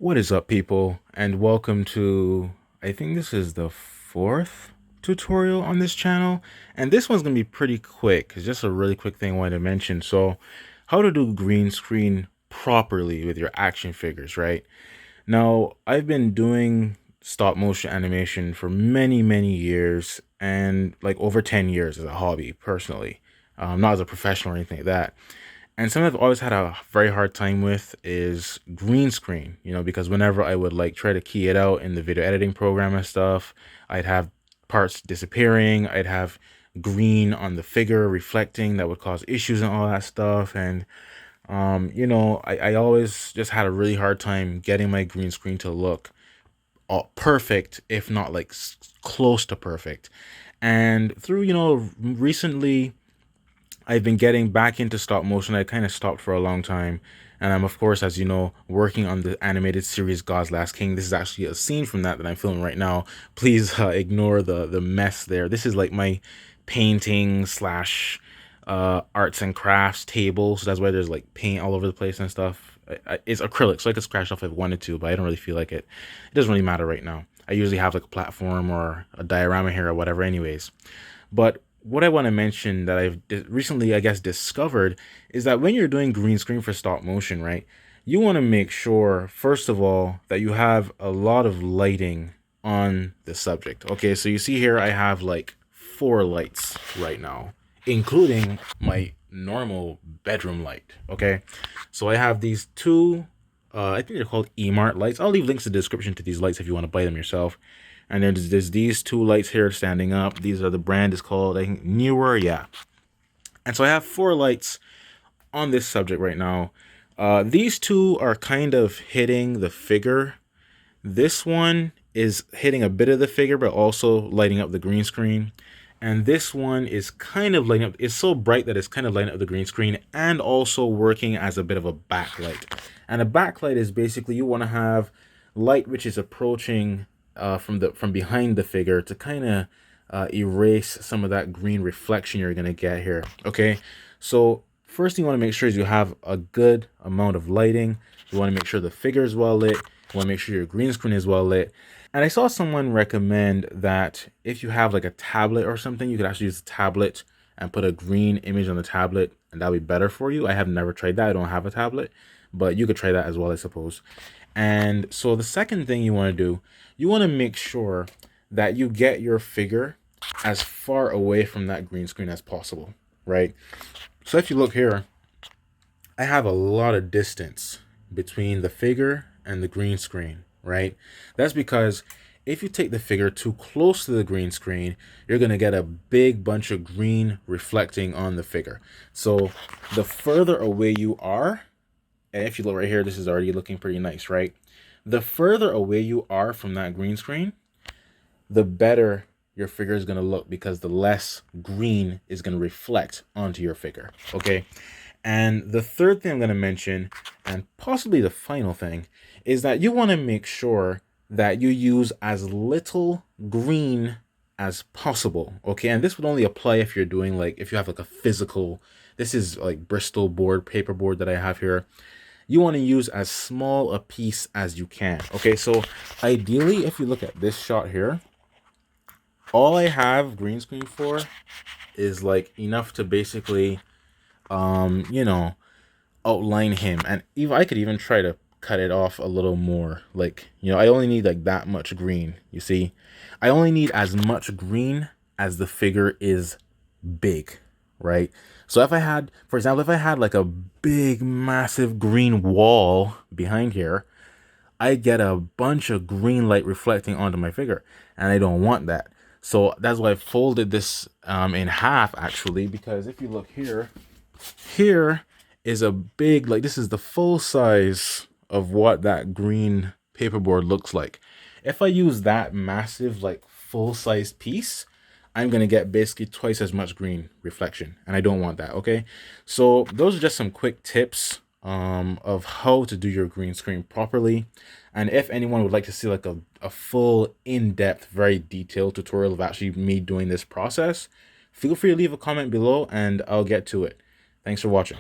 What is up, people, and welcome to, I think this is the fourth tutorial on this channel, and this one's gonna be pretty quick. It's just a really quick thing I wanted to mention. So, how to do green screen properly with your action figures, right? Now, I've been doing stop motion animation for many years, and like over 10 years as a hobby, personally, not as a professional or anything like that. And something I've always had a very hard time with is green screen, because whenever I would like try to key it out in the video editing program and stuff, I'd have parts disappearing, I'd have green on the figure reflecting that would cause issues and all that stuff. And I always just had a really hard time getting my green screen to look all perfect, if not like close to perfect. And through, recently I've been getting back into stop motion. I kind of stopped for a long time. And I'm, of course, as you know, working on the animated series God's Last King. This is actually a scene from that I'm filming right now. Please ignore the mess there. This is like my painting slash arts and crafts table. So that's why there's like paint all over the place and stuff. It's acrylic, so I could scratch off if I wanted to, but I don't really feel like it. It doesn't really matter right now. I usually have like a platform or a diorama here or whatever anyways. But what I want to mention that I've recently, I guess, discovered is that when you're doing green screen for stop motion, right, you want to make sure, first of all, that you have a lot of lighting on the subject. Okay, so you see here, I have like 4 lights right now, including my normal bedroom light. Okay, so I have these 2, I think they're called Emart lights. I'll leave links in the description to these lights if you want to buy them yourself. And then there's these 2 lights here standing up. These are, the brand is called, I think, Neewer, yeah. And so I have 4 lights on this subject right now. These 2 are kind of hitting the figure. This one is hitting a bit of the figure, but also lighting up the green screen. And this one is kind of lighting up, it's so bright that it's kind of lighting up the green screen and also working as a bit of a backlight. And a backlight is basically, you want to have light which is approaching from behind the figure to kind of erase some of that green reflection you're going to get here. Okay, so first thing you want to make sure is you have a good amount of lighting. You want to make sure the figure is well lit. You want to make sure your green screen is well lit. And I saw someone recommend that if you have like a tablet or something, you could actually use a tablet and put a green image on the tablet, and that'll be better for you. I have never tried that. I don't have a tablet, but you could try that as well, I suppose. And so the second thing you want to do, you want to make sure that you get your figure as far away from that green screen as possible, right? So if you look here, I have a lot of distance between the figure and the green screen, right? That's because if you take the figure too close to the green screen, you're going to get a big bunch of green reflecting on the figure. So the further away you are, and if you look right here, this is already looking pretty nice, right? The further away you are from that green screen, the better your figure is going to look, because the less green is going to reflect onto your figure, okay? And the third thing I'm going to mention, and possibly the final thing, is that you want to make sure that you use as little green as possible, okay? And this would only apply if you're doing like, if you have like a physical, this is like Bristol board, paperboard that I have here. You want to use as small a piece as you can. Okay, so ideally, if you look at this shot here, all I have green screen for is like enough to basically, outline him. And even I could even try to cut it off a little more. Like, I only need like that much green. You see, I only need as much green as the figure is big, right? So if I had, for example, if I had like a big, massive green wall behind here, I get a bunch of green light reflecting onto my figure, and I don't want that. So that's why I folded this in half, actually, because if you look here, here is a big, like, this is the full size of what that green paperboard looks like. If I use that massive, like, full size piece, I'm going to get basically twice as much green reflection, and I don't want that, okay? So those are just some quick tips of how to do your green screen properly. And if anyone would like to see like a full, in-depth, very detailed tutorial of actually me doing this process, feel free to leave a comment below and I'll get to it. Thanks for watching.